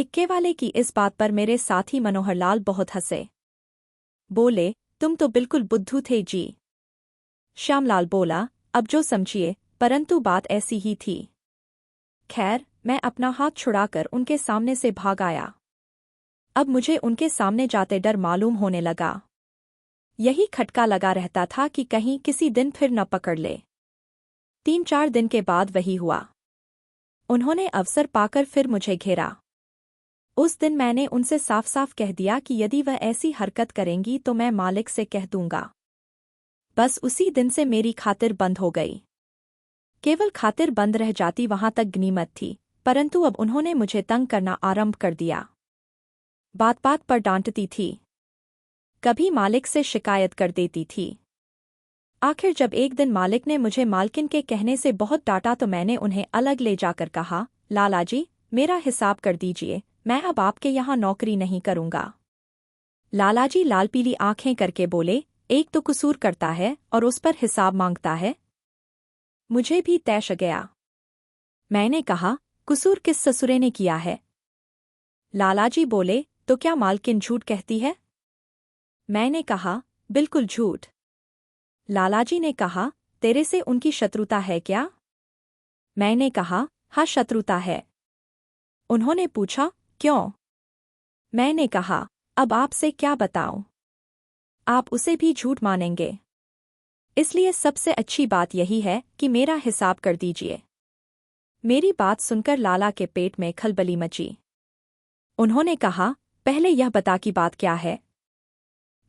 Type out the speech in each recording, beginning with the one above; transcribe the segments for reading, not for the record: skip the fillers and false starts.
इक्के वाले की इस बात पर मेरे साथी मनोहरलाल बहुत हंसे। बोले, तुम तो बिल्कुल बुद्धू थे जी। श्यामलाल बोला, अब जो समझिए, परंतु बात ऐसी ही थी। खैर, मैं अपना हाथ छुड़ाकर उनके सामने से भाग आया। अब मुझे उनके सामने जाते डर मालूम होने लगा। यही खटका लगा रहता था कि कहीं किसी दिन फिर न पकड़ ले। 3-4 दिन के बाद वही हुआ। उन्होंने अवसर पाकर फिर मुझे घेरा। उस दिन मैंने उनसे साफ साफ कह दिया कि यदि वह ऐसी हरकत करेंगी तो मैं मालिक से कह दूंगा। बस उसी दिन से मेरी खातिर बंद हो गई। केवल खातिर बंद रह जाती वहां तक गनीमत थी, परंतु अब उन्होंने मुझे तंग करना आरंभ कर दिया। बात बात पर डांटती थी, कभी मालिक से शिकायत कर देती थी। आखिर जब एक दिन मालिक ने मुझे मालकिन के कहने से बहुत डांटा तो मैंने उन्हें अलग ले जाकर कहा, लाला जी, मेरा हिसाब कर दीजिए, मैं अब आपके यहाँ नौकरी नहीं करूँगा। लालाजी लाल पीली आंखें करके बोले, एक तो कसूर करता है और उस पर हिसाब मांगता है। मुझे भी तैश गया। मैंने कहा, कसूर किस ससुरे ने किया है? लालाजी बोले, तो क्या मालकिन झूठ कहती है? मैंने कहा, बिल्कुल झूठ। लालाजी ने कहा, तेरे से उनकी शत्रुता है क्या? मैंने कहा, हाँ शत्रुता है। उन्होंने पूछा, क्यों? मैंने कहा, अब आपसे क्या बताऊं? आप उसे भी झूठ मानेंगे। इसलिए सबसे अच्छी बात यही है कि मेरा हिसाब कर दीजिए। मेरी बात सुनकर लाला के पेट में खलबली मची। उन्होंने कहा, पहले यह बता कि बात क्या है?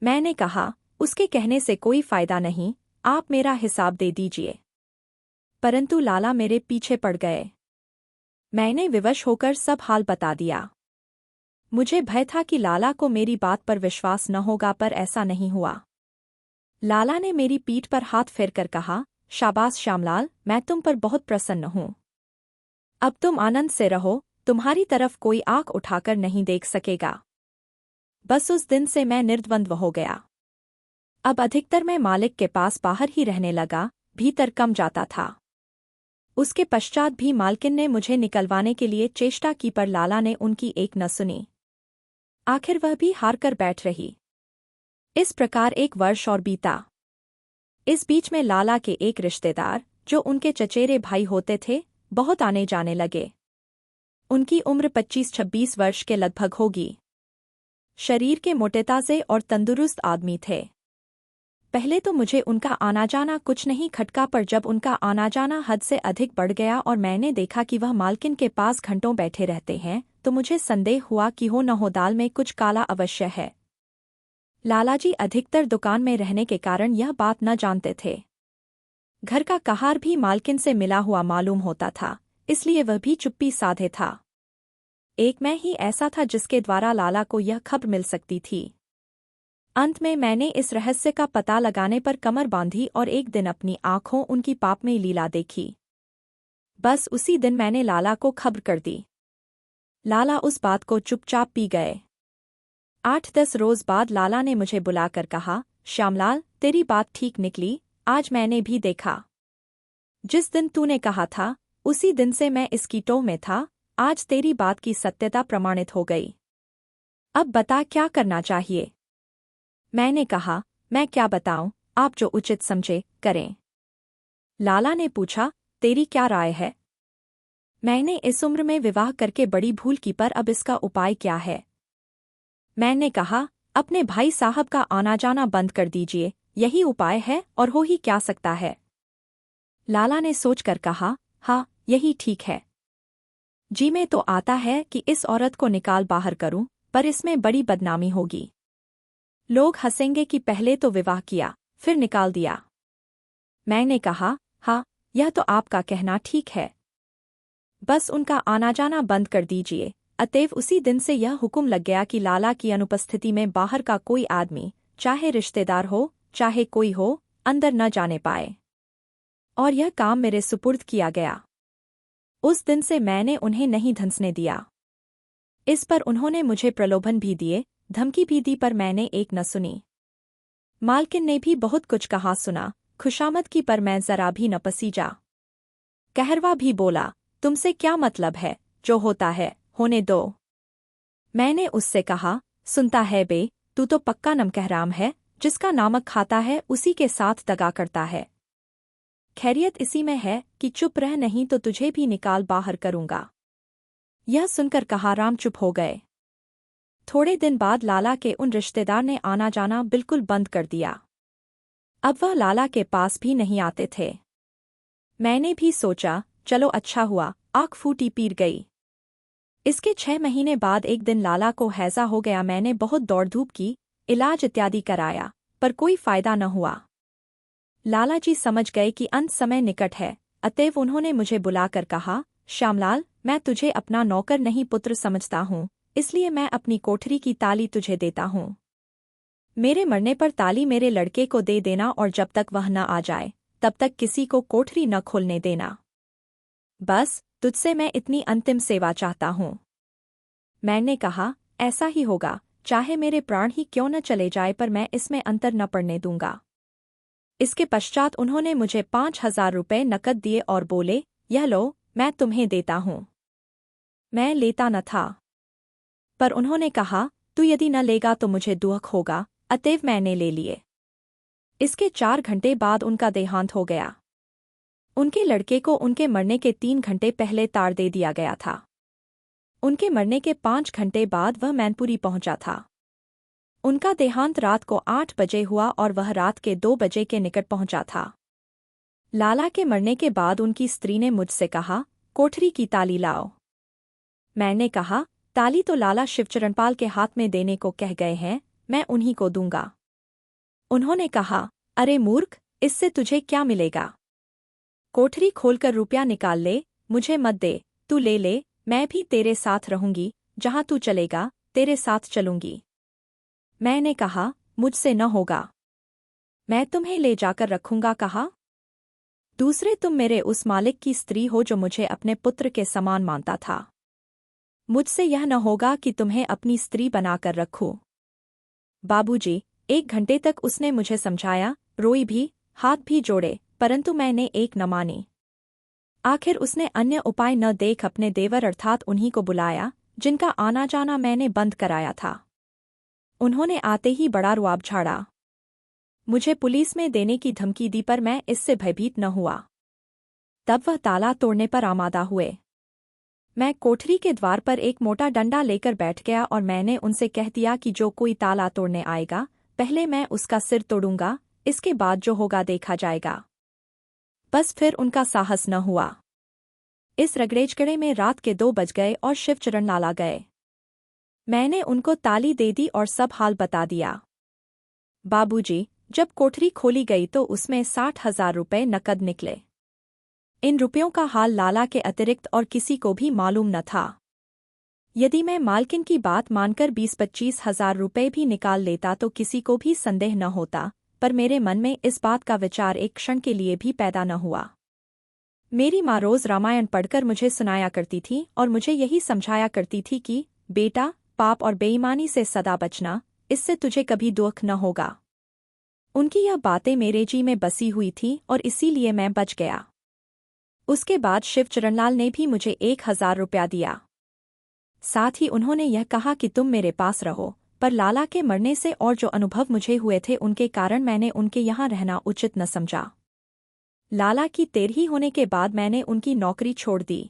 मैंने कहा, उसके कहने से कोई फायदा नहीं, आप मेरा हिसाब दे दीजिए। परंतु लाला मेरे पीछे पड़ गए। मैंने विवश होकर सब हाल बता दिया। मुझे भय था कि लाला को मेरी बात पर विश्वास न होगा, पर ऐसा नहीं हुआ। लाला ने मेरी पीठ पर हाथ फेरकर कहा, शाबाश श्यामलाल, मैं तुम पर बहुत प्रसन्न हूँ। अब तुम आनंद से रहो, तुम्हारी तरफ कोई आंख उठाकर नहीं देख सकेगा। बस उस दिन से मैं निर्द्वंद्व हो गया। अब अधिकतर मैं मालिक के पास बाहर ही रहने लगा, भीतर कम जाता था। उसके पश्चात भी मालकिन ने मुझे निकलवाने के लिए चेष्टा की, पर लाला ने उनकी एक न सुनी। आखिर वह भी हार कर बैठ रही। इस प्रकार 1 वर्ष और बीता। इस बीच में लाला के एक रिश्तेदार, जो उनके चचेरे भाई होते थे, बहुत आने जाने लगे। उनकी उम्र 25-26 वर्ष के लगभग होगी। शरीर के मोटेताजे और तंदुरुस्त आदमी थे। पहले तो मुझे उनका आना जाना कुछ नहीं खटका, पर जब उनका आना जाना हद से अधिक बढ़ गया और मैंने देखा कि वह मालकिन के पास घंटों बैठे रहते हैं, तो मुझे संदेह हुआ कि हो न हो दाल में कुछ काला अवश्य है। लालाजी अधिकतर दुकान में रहने के कारण यह बात न जानते थे। घर का कहार भी मालकिन से मिला हुआ मालूम होता था, इसलिए वह भी चुप्पी साधे था। एक मैं ही ऐसा था जिसके द्वारा लाला को यह खबर मिल सकती थी। अंत में मैंने इस रहस्य का पता लगाने पर कमर बांधी और एक दिन अपनी आंखों उनकी पाप में लीला देखी। बस उसी दिन मैंने लाला को खबर कर दी। लाला उस बात को चुपचाप पी गए। 8-10 रोज बाद लाला ने मुझे बुलाकर कहा, श्यामलाल, तेरी बात ठीक निकली, आज मैंने भी देखा। जिस दिन तूने कहा था, उसी दिन से मैं इस कीटों में था, आज तेरी बात की सत्यता प्रमाणित हो गई। अब बता क्या करना चाहिए? मैंने कहा, मैं क्या बताऊं, आप जो उचित समझे, करें। लाला ने पूछा, तेरी क्या राय है? मैंने इस उम्र में विवाह करके बड़ी भूल की, पर अब इसका उपाय क्या है? मैंने कहा, अपने भाई साहब का आना जाना बंद कर दीजिए, यही उपाय है और हो ही क्या सकता है। लाला ने सोचकर कहा, हाँ, यही ठीक है। जी में तो आता है कि इस औरत को निकाल बाहर करूं, पर इसमें बड़ी बदनामी होगी। लोग हंसेंगे कि पहले तो विवाह किया, फिर निकाल दिया। मैंने कहा, हाँ, यह तो आपका कहना ठीक है। बस उनका आना जाना बंद कर दीजिए। अतएव उसी दिन से यह हुक्म लग गया कि लाला की अनुपस्थिति में बाहर का कोई आदमी, चाहे रिश्तेदार हो, चाहे कोई हो, अंदर न जाने पाए। और यह काम मेरे सुपुर्द किया गया। उस दिन से मैंने उन्हें नहीं धंसने दिया। इस पर उन्होंने मुझे प्रलोभन भी दिए, धमकी भी दी, पर मैंने एक न सुनी। मालकिन ने भी बहुत कुछ कहा सुना, खुशामद की, पर मैं जरा भी न पसीजा। कहरवा भी बोला, तुमसे क्या मतलब है, जो होता है, होने दो। मैंने उससे कहा, सुनता है बे, तू तो पक्का नमकहराम है, जिसका नामक खाता है उसी के साथ दगा करता है। खैरियत इसी में है कि चुप रह, नहीं तो तुझे भी निकाल बाहर करूंगा। यह सुनकर कहाराम चुप हो गए। थोड़े दिन बाद लाला के उन रिश्तेदार ने आना जाना बिल्कुल बंद कर दिया। अब वह लाला के पास भी नहीं आते थे। मैंने भी सोचा, चलो अच्छा हुआ, आँख फूटी पीर गई। इसके 6 महीने बाद एक दिन लाला को हैजा हो गया। मैंने बहुत दौड़ धूप की, इलाज इत्यादि कराया, पर कोई फायदा न हुआ। लाला जी समझ गए कि अंत समय निकट है, अतएव उन्होंने मुझे बुलाकर कहा, श्यामलाल, मैं तुझे अपना नौकर नहीं पुत्र समझता हूँ, इसलिए मैं अपनी कोठरी की ताली तुझे देता हूँ। मेरे मरने पर ताली मेरे लड़के को दे देना और जब तक वह न आ जाए तब तक किसी को कोठरी न खोलने देना। बस तुझसे मैं इतनी अंतिम सेवा चाहता हूँ। मैंने कहा, ऐसा ही होगा, चाहे मेरे प्राण ही क्यों न चले जाए, पर मैं इसमें अंतर न पड़ने दूंगा। इसके पश्चात उन्होंने मुझे 5,000 रुपये नकद दिए और बोले, यह लो, मैं तुम्हें देता हूँ। मैं लेता न था, पर उन्होंने कहा, तू यदि न लेगा तो मुझे दुख होगा, अतएव मैंने ले लिए। इसके 4 घंटे बाद उनका देहांत हो गया। उनके लड़के को उनके मरने के 3 घंटे पहले तार दे दिया गया था। उनके मरने के 5 घंटे बाद वह मैनपुरी पहुंचा था। उनका देहांत रात को 8 बजे हुआ और वह रात के 2 बजे के निकट पहुंचा था। लाला के मरने के बाद उनकी स्त्री ने मुझसे कहा, कोठरी की ताली लाओ। मैंने कहा, ताली तो लाला शिवचरणपाल के हाथ में देने को कह गए हैं, मैं उन्हीं को दूंगा। उन्होंने कहा, अरे मूर्ख, इससे तुझे क्या मिलेगा? कोठरी खोलकर रुपया निकाल ले, मुझे मत दे, तू ले ले, मैं भी तेरे साथ रहूंगी, जहां तू चलेगा तेरे साथ चलूंगी। मैंने कहा, मुझसे न होगा, मैं तुम्हें ले जाकर रखूंगा कहा। दूसरे, तुम मेरे उस मालिक की स्त्री हो जो मुझे अपने पुत्र के समान मानता था। मुझसे यह न होगा कि तुम्हें अपनी स्त्री बनाकर रखूं। बाबूजी, 1 घंटे तक उसने मुझे समझाया, रोई भी, हाथ भी जोड़े, परंतु मैंने एक न मानी। आखिर उसने अन्य उपाय न देख अपने देवर अर्थात उन्हीं को बुलाया, जिनका आना जाना मैंने बंद कराया था। उन्होंने आते ही बड़ा रुआब झाड़ा। मुझे पुलिस में देने की धमकी दी, पर मैं इससे भयभीत न हुआ। तब वह ताला तोड़ने पर आमादा हुए। मैं कोठरी के द्वार पर एक मोटा डंडा लेकर बैठ गया और मैंने उनसे कह दिया कि जो कोई ताला तोड़ने आएगा, पहले मैं उसका सिर तोड़ूंगा, इसके बाद जो होगा देखा जाएगा। बस फिर उनका साहस न हुआ। इस रगड़ेजगड़े में रात के 2 बज गए और शिवचरण लाला गए। मैंने उनको ताली दे दी और सब हाल बता दिया। बाबूजी, जब कोठरी खोली गई तो उसमें 60,000 रुपये नकद निकले। इन रुपयों का हाल लाला के अतिरिक्त और किसी को भी मालूम न था। यदि मैं मालकिन की बात मानकर 20-25 हजार रुपये भी निकाल लेता तो किसी को भी संदेह न होता, पर मेरे मन में इस बात का विचार एक क्षण के लिए भी पैदा न हुआ। मेरी माँ रोज रामायण पढ़कर मुझे सुनाया करती थी और मुझे यही समझाया करती थी कि बेटा, पाप और बेईमानी से सदा बचना, इससे तुझे कभी दुख न होगा। उनकी यह बातें मेरे जी में बसी हुई थी और इसीलिए मैं बच गया। उसके बाद शिवचरणलाल ने भी मुझे 1,000 रुपया दिया। साथ ही उन्होंने यह कहा कि तुम मेरे पास रहो, पर लाला के मरने से और जो अनुभव मुझे हुए थे उनके कारण मैंने उनके यहाँ रहना उचित न समझा। लाला की 13 होने के बाद मैंने उनकी नौकरी छोड़ दी।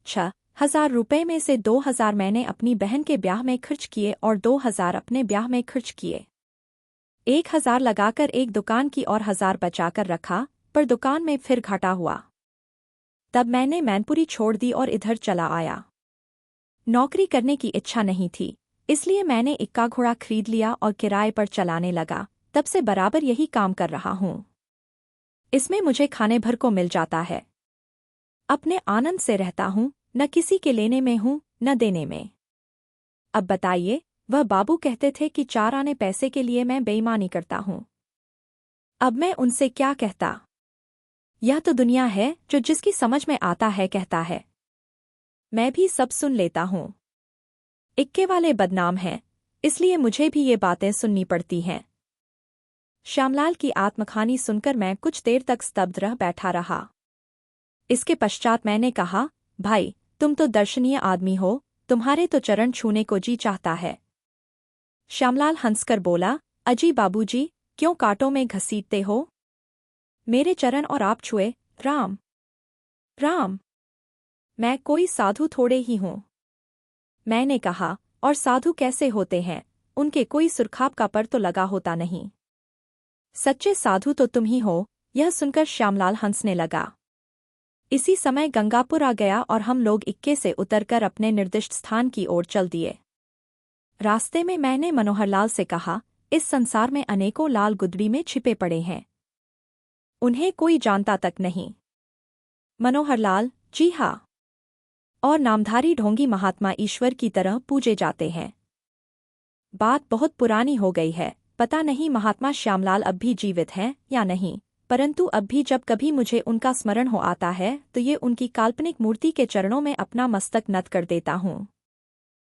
6,000 रुपये में से 2,000 मैंने अपनी बहन के ब्याह में खर्च किए और 2,000 अपने ब्याह में खर्च किए। 1,000 लगाकर एक दुकान की और 1,000 बचाकर रखा, पर दुकान में फिर घाटा हुआ। तब मैंने मैनपुरी छोड़ दी और इधर चला आया। नौकरी करने की इच्छा नहीं थी, इसलिए मैंने इक्का घोड़ा खरीद लिया और किराए पर चलाने लगा। तब से बराबर यही काम कर रहा हूँ। इसमें मुझे खाने भर को मिल जाता है। अपने आनंद से रहता हूँ, न किसी के लेने में हूँ न देने में। अब बताइए, वह बाबू कहते थे कि 4 आने पैसे के लिए मैं बेईमानी करता हूँ। अब मैं उनसे क्या कहता? यह तो दुनिया है जो जिसकी समझ में आता है कहता है। मैं भी सब सुन लेता हूँ। इक्के वाले बदनाम हैं, इसलिए मुझे भी ये बातें सुननी पड़ती हैं। श्यामलाल की आत्मकहानी सुनकर मैं कुछ देर तक स्तब्ध रह बैठा रहा। इसके पश्चात मैंने कहा, भाई, तुम तो दर्शनीय आदमी हो, तुम्हारे तो चरण छूने को जी चाहता है। श्यामलाल हंसकर बोला, अजी बाबूजी, क्यों कांटों में घसीटते हो? मेरे चरण और आप छुए, राम राम। मैं कोई साधु थोड़े ही हूँ। मैंने कहा, और साधु कैसे होते हैं, उनके कोई सुरखाब का पर तो लगा होता नहीं। सच्चे साधु तो तुम ही हो। यह सुनकर श्यामलाल हंसने लगा। इसी समय गंगापुर आ गया और हम लोग इक्के से उतरकर अपने निर्दिष्ट स्थान की ओर चल दिए। रास्ते में मैंने मनोहरलाल से कहा, इस संसार में अनेकों लाल गुदड़ी में छिपे पड़े हैं, उन्हें कोई जानता तक नहीं। मनोहरलाल, जी हाँ। और नामधारी ढोंगी महात्मा ईश्वर की तरह पूजे जाते हैं। बात बहुत पुरानी हो गई है, पता नहीं महात्मा श्यामलाल अब भी जीवित हैं या नहीं, परंतु अब भी जब कभी मुझे उनका स्मरण हो आता है तो ये उनकी काल्पनिक मूर्ति के चरणों में अपना मस्तक नत कर देता हूँ।